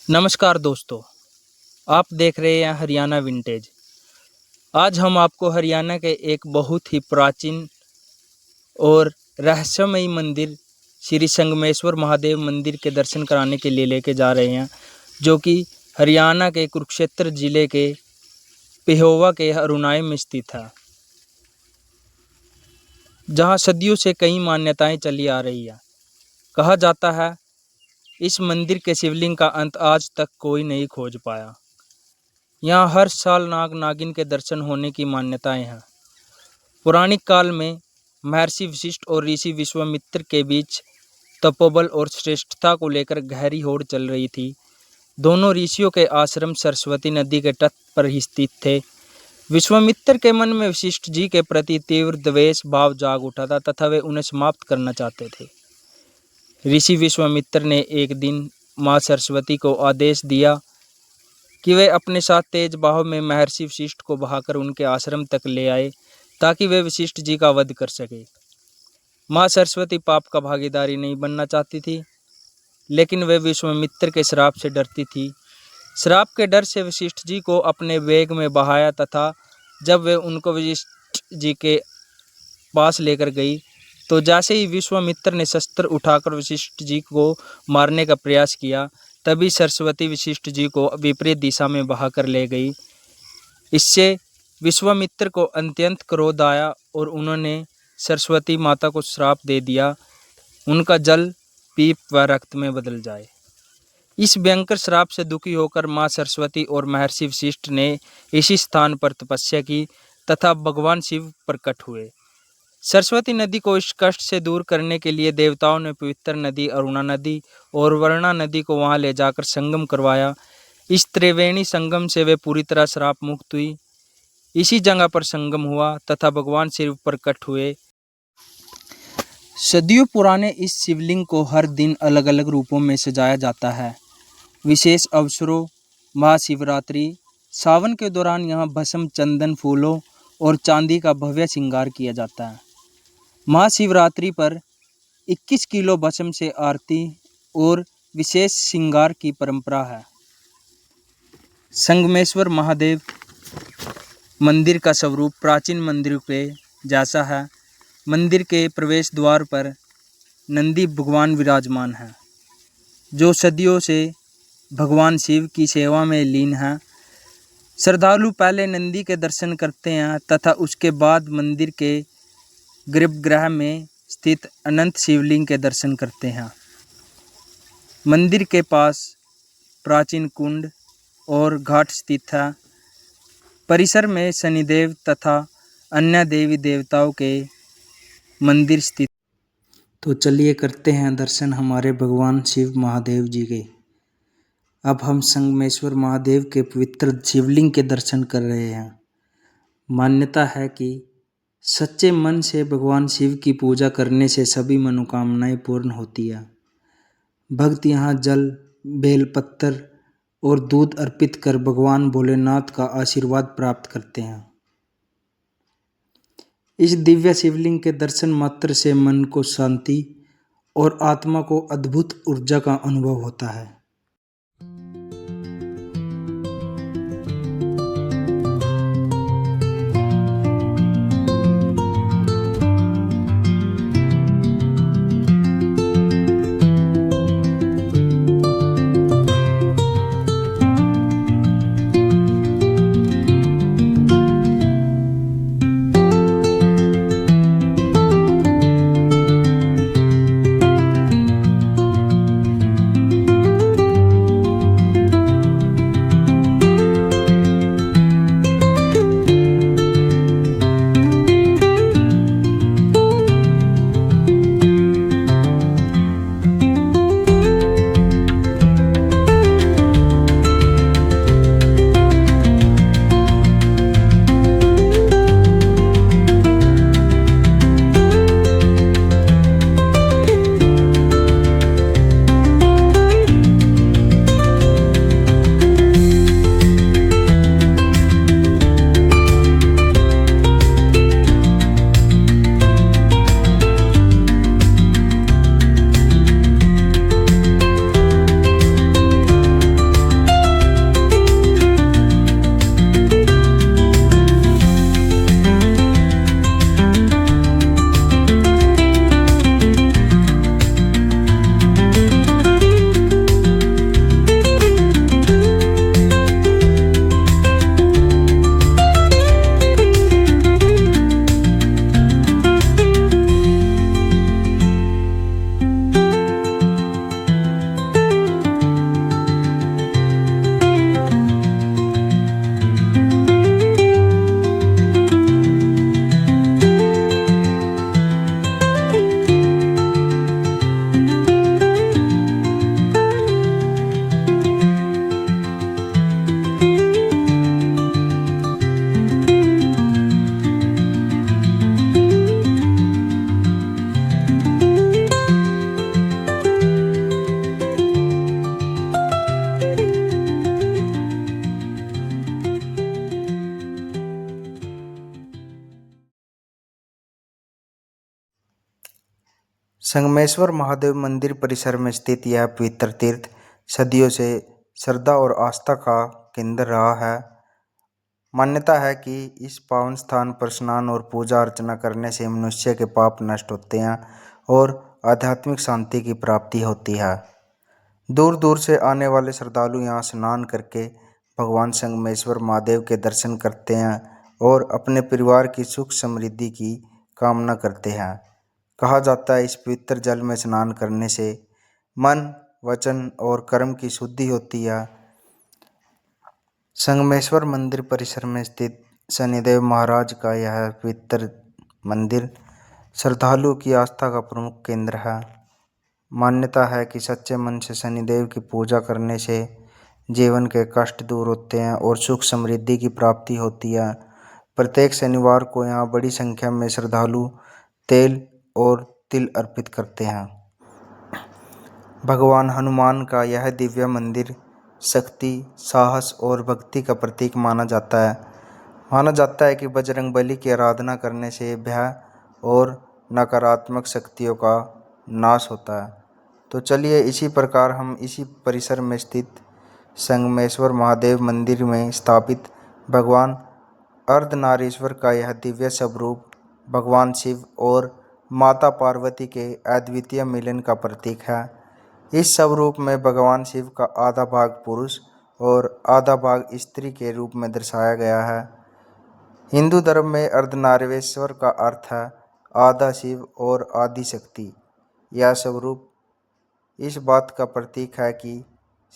नमस्कार दोस्तों, आप देख रहे हैं हरियाणा विंटेज। आज हम आपको हरियाणा के एक बहुत ही प्राचीन और रहस्यमयी मंदिर श्री संगमेश्वर महादेव मंदिर के दर्शन कराने के लिए लेके जा रहे हैं, जो कि हरियाणा के कुरुक्षेत्र जिले के पेहोवा के अरुणाई में स्थित है, जहां सदियों से कई मान्यताएं चली आ रही है। कहा जाता है इस मंदिर के शिवलिंग का अंत आज तक कोई नहीं खोज पाया। यहाँ हर साल नाग नागिन के दर्शन होने की मान्यताएं हैं। पुरानिक काल में महर्षि वशिष्ठ और ऋषि विश्वामित्र के बीच तपोबल और श्रेष्ठता को लेकर गहरी होड़ चल रही थी। दोनों ऋषियों के आश्रम सरस्वती नदी के तट पर ही स्थित थे। विश्वामित्र के मन में वशिष्ठ जी के प्रति तीव्र द्वेष भाव जाग उठा था तथा वे उन्हें समाप्त करना चाहते थे। ऋषि विश्वामित्र ने एक दिन माँ सरस्वती को आदेश दिया कि वे अपने साथ तेज बहाव में महर्षि वशिष्ठ को बहाकर उनके आश्रम तक ले आए, ताकि वे वशिष्ठ जी का वध कर सके। माँ सरस्वती पाप का भागीदारी नहीं बनना चाहती थी, लेकिन वे विश्वामित्र के श्राप से डरती थी। श्राप के डर से वशिष्ठ जी को अपने वेग में बहाया तथा जब वे उनको वशिष्ठ जी के पास लेकर गई, तो जैसे ही विश्वामित्र ने शस्त्र उठाकर वशिष्ठ जी को मारने का प्रयास किया, तभी सरस्वती वशिष्ठ जी को विपरीत दिशा में बहाकर ले गई। इससे विश्वामित्र को अत्यंत क्रोध आया और उन्होंने सरस्वती माता को श्राप दे दिया, उनका जल पीप व रक्त में बदल जाए। इस भयंकर श्राप से दुखी होकर माँ सरस्वती और महर्षि वशिष्ठ ने इसी स्थान पर तपस्या की तथा भगवान शिव प्रकट हुए। सरस्वती नदी को इस कष्ट से दूर करने के लिए देवताओं ने पवित्र नदी अरुणा नदी और वर्णा नदी को वहां ले जाकर संगम करवाया। इस त्रिवेणी संगम से वे पूरी तरह श्राप मुक्त हुई। इसी जगह पर संगम हुआ तथा भगवान शिव प्रकट हुए। सदियों पुराने इस शिवलिंग को हर दिन अलग अलग रूपों में सजाया जाता है। विशेष अवसरों, महाशिवरात्रि, सावन के दौरान यहाँ भस्म, चंदन, फूलों और चांदी का भव्य श्रृंगार किया जाता है। महाशिवरात्रि पर 21 किलो भस्म से आरती और विशेष श्रृंगार की परंपरा है। संगमेश्वर महादेव मंदिर का स्वरूप प्राचीन मंदिरों के जैसा है। मंदिर के प्रवेश द्वार पर नंदी भगवान विराजमान हैं, जो सदियों से भगवान शिव की सेवा में लीन हैं। श्रद्धालु पहले नंदी के दर्शन करते हैं तथा उसके बाद मंदिर के गर्भगृह में स्थित अनंत शिवलिंग के दर्शन करते हैं। मंदिर के पास प्राचीन कुंड और घाट स्थित है। परिसर में शनिदेव तथा अन्य देवी देवताओं के मंदिर स्थित। तो चलिए करते हैं दर्शन हमारे भगवान शिव महादेव जी के। अब हम संगमेश्वर महादेव के पवित्र शिवलिंग के दर्शन कर रहे हैं। मान्यता है कि सच्चे मन से भगवान शिव की पूजा करने से सभी मनोकामनाएं पूर्ण होती है। भक्त यहाँ जल, बेलपत्र और दूध अर्पित कर भगवान भोलेनाथ का आशीर्वाद प्राप्त करते हैं। इस दिव्य शिवलिंग के दर्शन मात्र से मन को शांति और आत्मा को अद्भुत ऊर्जा का अनुभव होता है। संगमेश्वर महादेव मंदिर परिसर में स्थित यह पवित्र तीर्थ सदियों से श्रद्धा और आस्था का केंद्र रहा है। मान्यता है कि इस पावन स्थान पर स्नान और पूजा अर्चना करने से मनुष्य के पाप नष्ट होते हैं और आध्यात्मिक शांति की प्राप्ति होती है। दूर दूर से आने वाले श्रद्धालु यहाँ स्नान करके भगवान संगमेश्वर महादेव के दर्शन करते हैं और अपने परिवार की सुख समृद्धि की कामना करते हैं। कहा जाता है इस पवित्र जल में स्नान करने से मन, वचन और कर्म की शुद्धि होती है। संगमेश्वर मंदिर परिसर में स्थित शनिदेव महाराज का यह पवित्र मंदिर श्रद्धालुओं की आस्था का प्रमुख केंद्र है। मान्यता है कि सच्चे मन से शनिदेव की पूजा करने से जीवन के कष्ट दूर होते हैं और सुख समृद्धि की प्राप्ति होती है। प्रत्येक शनिवार को यहाँ बड़ी संख्या में श्रद्धालु तेल और तिल अर्पित करते हैं। भगवान हनुमान का यह दिव्य मंदिर शक्ति, साहस और भक्ति का प्रतीक माना जाता है। माना जाता है कि बजरंगबली की आराधना करने से भय और नकारात्मक शक्तियों का नाश होता है। तो चलिए इसी प्रकार हम इसी परिसर में स्थित संगमेश्वर महादेव मंदिर में स्थापित भगवान अर्धनारीश्वर का यह दिव्य स्वरूप भगवान शिव और माता पार्वती के अद्वितीय मिलन का प्रतीक है। इस स्वरूप में भगवान शिव का आधा भाग पुरुष और आधा भाग स्त्री के रूप में दर्शाया गया है। हिंदू धर्म में अर्धनारीश्वर का अर्थ है आधा शिव और आदि शक्ति। यह स्वरूप इस बात का प्रतीक है कि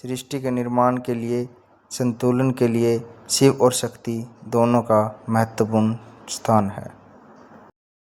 सृष्टि के निर्माण के लिए, संतुलन के लिए शिव और शक्ति दोनों का महत्वपूर्ण स्थान है।